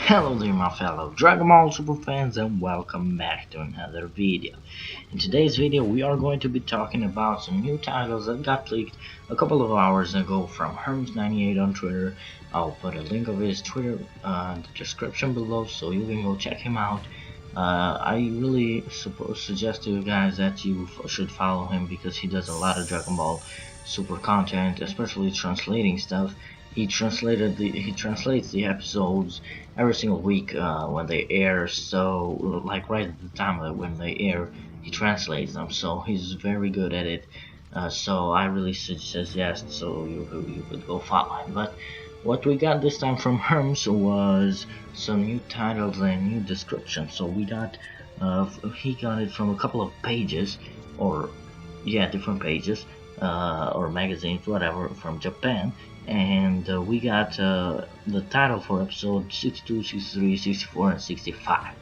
Hello there my fellow Dragon Ball Super fans and welcome back to another video. In today's video we are going to be talking about some new titles that got leaked a couple of hours ago from Herms98 on Twitter. I'll put a link of his Twitter in the description below so you can go check him out. I really suggest to you guys that you should follow him because he does a lot of Dragon Ball Super content, especially translating stuff. He translates the episodes every single week when they air. So like right at the time of when they air, he translates them. So he's very good at it. So I really suggest so you could go follow him. But what we got this time from Herms was some new titles and new descriptions. So we got he got it from a couple of pages, or yeah, different pages or magazines, whatever, from Japan. And we got the title for episode 62, 63, 64, and 65.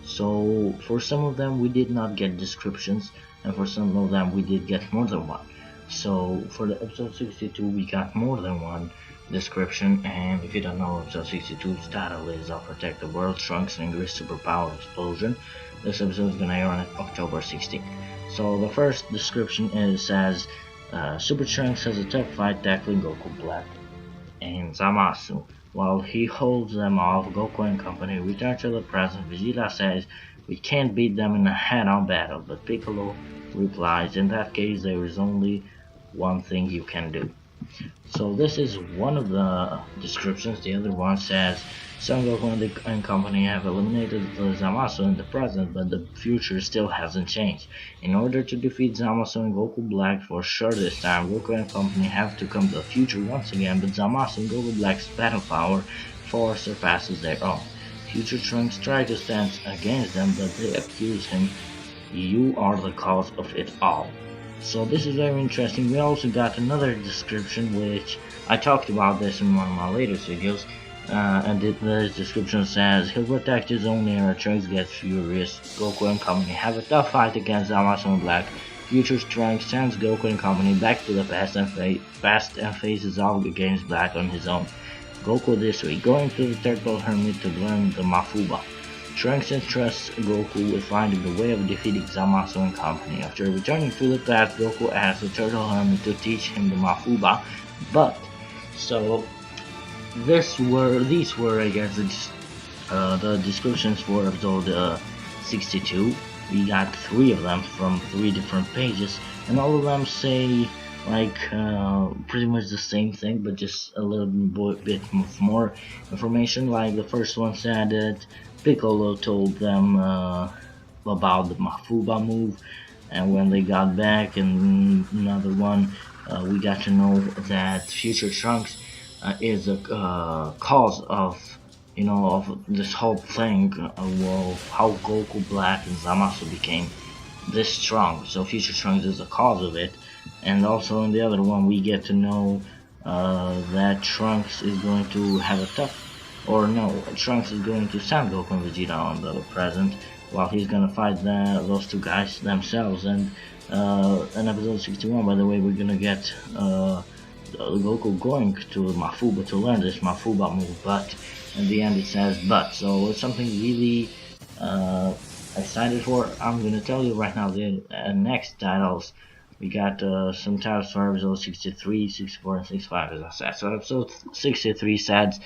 So for some of them we did not get descriptions, and for some of them we did get more than one. So for the episode 62 we got more than one description, and if you don't know, episode 62's title is "I'll Protect the World, Trunks and Gris Superpower Explosion." This episode is gonna air on October 16th. So the first description says Super Trunks has a tough fight tackling Goku Black and Zamasu. While he holds them off, Goku and company return to the present. Vegeta says, "We can't beat them in a head-on battle," but Piccolo replies, "In that case, there is only one thing you can do." So this is one of the descriptions. The other one says, Son Goku and company have eliminated the Zamasu in the present, but the future still hasn't changed. In order to defeat Zamasu and Goku Black for sure this time, Goku and company have to come to the future once again, but Zamasu and Goku Black's battle power far surpasses their own. Future Trunks try to stand against them, but they accuse him, "You are the cause of it all." So this is very interesting. We also got another description, which I talked about this in one of my latest videos, and the description says, "He'll protect his own era, Trunks gets furious, Goku and company have a tough fight against Zamasu and Black, Future Trunks sends Goku and company back to the past and faces off against Black on his own. Goku this week, going to the Turtle Hermit to learn the Mafuba. Trunks entrusts Goku with finding the way of defeating Zamasu and company. After returning to the past, Goku asks the Turtle Hermit to teach him the Mafuba." But so these were I guess the descriptions for episode 62. We got 3 of them from 3 different pages, and all of them say like pretty much the same thing, but just a little bit more information. Like the first one said that Piccolo told them about the Mafuba move, and when they got back. And another one, we got to know that Future Trunks is a cause of of this whole thing of how Goku Black and Zamasu became this strong. So Future Trunks is the cause of it. And also in the other one we get to know that Trunks is going to have a tough, or no, Trunks is going to send Goku and Vegeta on the present, while he's gonna fight those 2 guys themselves. And in episode 61, by the way, we're gonna get Goku going to Mafuba to learn this Mafuba move, but in the end it says "but." So it's something really excited for. I'm gonna tell you right now the next titles. We got some titles for episode 63, 64, and 65, as I said. So episode 63 says,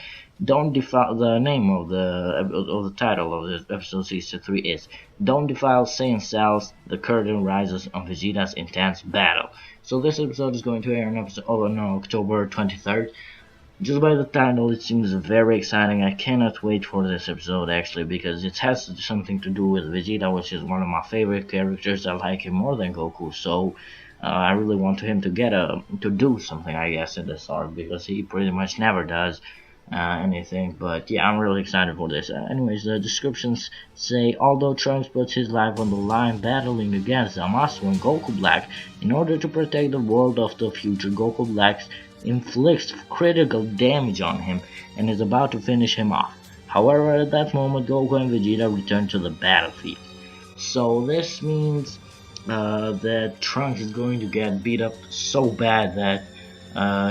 "Don't defile." The name of the title of the episode 63 is "Don't Defile Saiyan Cells. The Curtain Rises on Vegeta's Intense Battle." So this episode is going to air on October 23rd. Just by the title, it seems very exciting. I cannot wait for this episode actually, because it has something to do with Vegeta, which is one of my favorite characters. I like him more than Goku, so I really want him to to do something, I guess, in this arc, because he pretty much never does anything. But yeah, I'm really excited for this. Anyways, the descriptions say, although Trunks puts his life on the line battling against Zamasu and Goku Black in order to protect the world of the future, Goku Black inflicts critical damage on him and is about to finish him off. However, at that moment, Goku and Vegeta return to the battlefield. So this means that Trunks is going to get beat up so bad that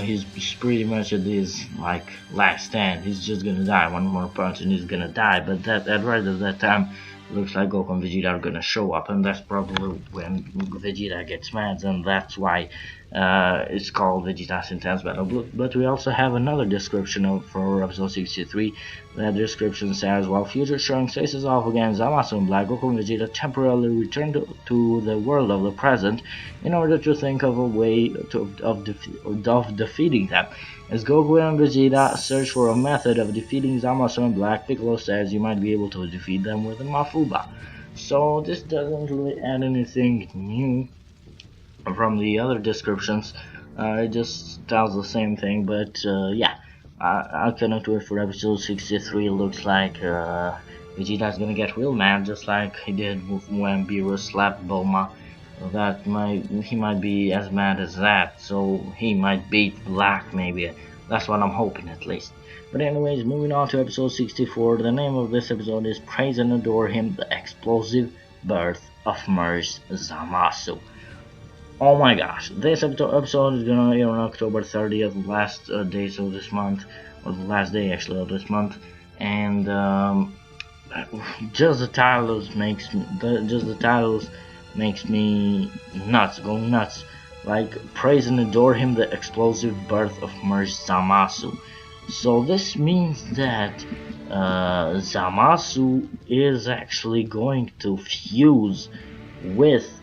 He's pretty much at his like last stand. He's just gonna die. One more punch and he's gonna die. But that right at that time, looks like Goku and Vegeta are gonna show up, and that's probably when Vegeta gets mad, and that's why it's called Vegeta's Intense Battle. But we also have another description for episode 63. That description says, while future Trunks faces off against Zamasu and Black, Goku and Vegeta temporarily return to the world of the present in order to think of a way of defeating them. As Goku and Vegeta search for a method of defeating Zamasu and Black, Piccolo says you might be able to defeat them with a Mafuba. So this doesn't really add anything new from the other descriptions. It just tells the same thing, but yeah. I cannot wait for episode 63. Looks like Vegeta's gonna get real mad, just like he did when Beerus slapped Bulma. He might be as mad as that, so he might beat Black maybe. That's what I'm hoping at least. But anyways, moving on to episode 64. The name of this episode is Praise and Adore Him, the Explosive Birth of Merge Zamasu. Oh my gosh, this episode is gonna air on October 30th, last days of this month, or the last day actually of this month, and just the titles makes me nuts, go nuts. Like, praise and adore him, the explosive birth of Merge Zamasu. So this means that Zamasu is actually going to fuse with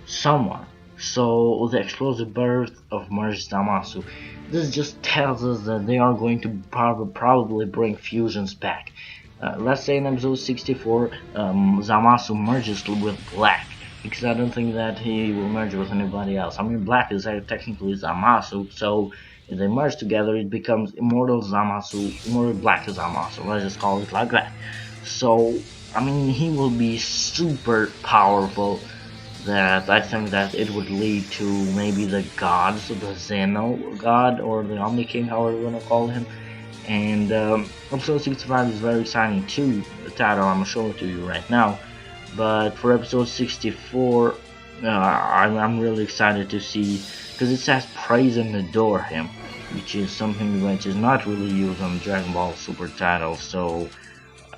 someone. So the explosive birth of Merge Zamasu. This just tells us that they are going to probably bring fusions back. Let's say in episode 64, Zamasu merges with Black, because I don't think that he will merge with anybody else. I mean, Black is technically Zamasu, so if they merge together, it becomes Immortal Zamasu, Immortal Black Zamasu. Let's just call it like that. So, I mean, he will be super powerful. That I think that it would lead to maybe the gods, the Zeno god, or the Omni King, however you want to call him. And episode 65 is very exciting too. The title, I'm gonna show it to you right now. But for episode 64, I'm really excited to see, because it says praise and adore him, which is something which is not really used on Dragon Ball Super titles. So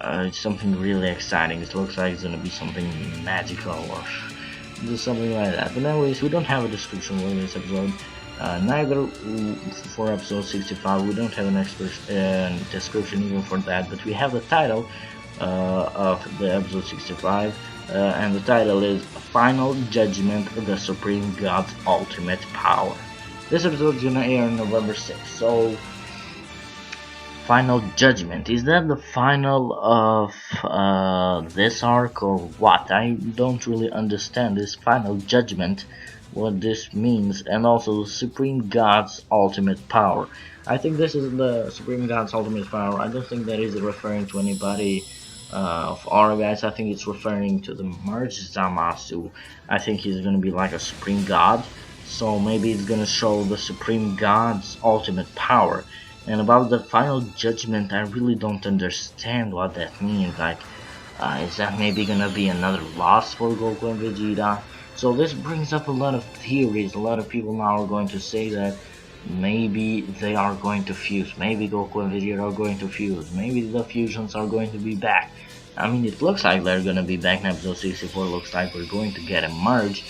it's something really exciting. It looks like it's gonna be something magical or just something like that. But anyways, we don't have a description for this episode. Neither for episode 65. We don't have an description even for that. But we have the title of the episode 65, and the title is Final Judgment of the Supreme God's Ultimate Power. This episode is gonna air on November 6th. So, Final Judgment, is that the final of this arc or what? I don't really understand this Final Judgment, what this means, and also Supreme God's Ultimate Power. I think this is the Supreme God's Ultimate Power. I don't think that is referring to anybody of our guys. I think it's referring to the Merge Zamasu. I think he's gonna be like a Supreme God, so maybe it's gonna show the Supreme God's Ultimate Power. And about the Final Judgment, I really don't understand what that means. Like, is that maybe gonna be another loss for Goku and Vegeta? So this brings up a lot of theories. A lot of people now are going to say that maybe they are going to fuse. Maybe Goku and Vegeta are going to fuse. Maybe the fusions are going to be back. I mean, it looks like they're gonna be back in episode 64. Looks like we're going to get a merge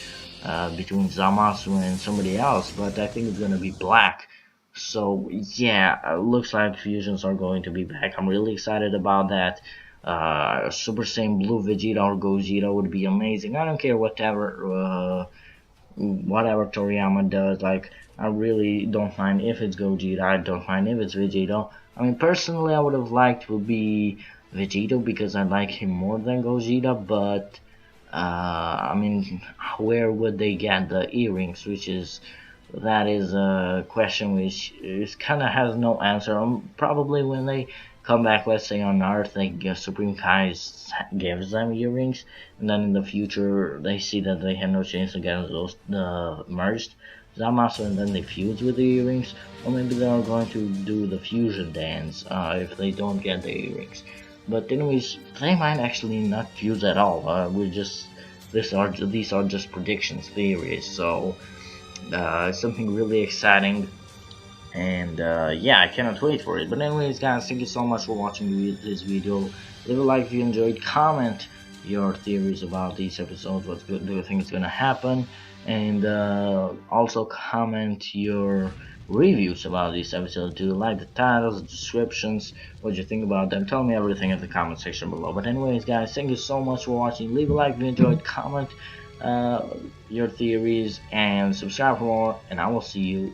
between Zamasu and somebody else. But I think it's gonna be Black. So yeah, looks like fusions are going to be back. I'm really excited about that. Super Saiyan Blue Vegeta or Gogeta would be amazing. I don't care whatever Toriyama does. Like, I really don't mind if it's Gogeta. I don't mind if it's Vegeta. I mean, personally, I would have liked would be Vegeta because I like him more than Gogeta. But I mean, where would they get the earrings? That is a question which kind of has no answer. Probably when they come back, let's say on Earth, Supreme Kai gives them earrings, and then in the future they see that they have no chance against the merged Zamasu, and then they fuse with the earrings, or maybe they are going to do the fusion dance if they don't get the earrings. But anyways, they might actually not fuse at all. These are just predictions, theories. So. Something really exciting. And yeah, I cannot wait for it. But anyways, guys, thank you so much for watching this video. Leave a like if you enjoyed. Comment your theories about these episodes. What do you think is gonna happen? And also comment your reviews about these episodes. Do you like the titles, the descriptions? What do you think about them? Tell me everything in the comment section below. But anyways, guys, thank you so much for watching. Leave a like if you enjoyed. Comment your theories and subscribe for more. And I will see you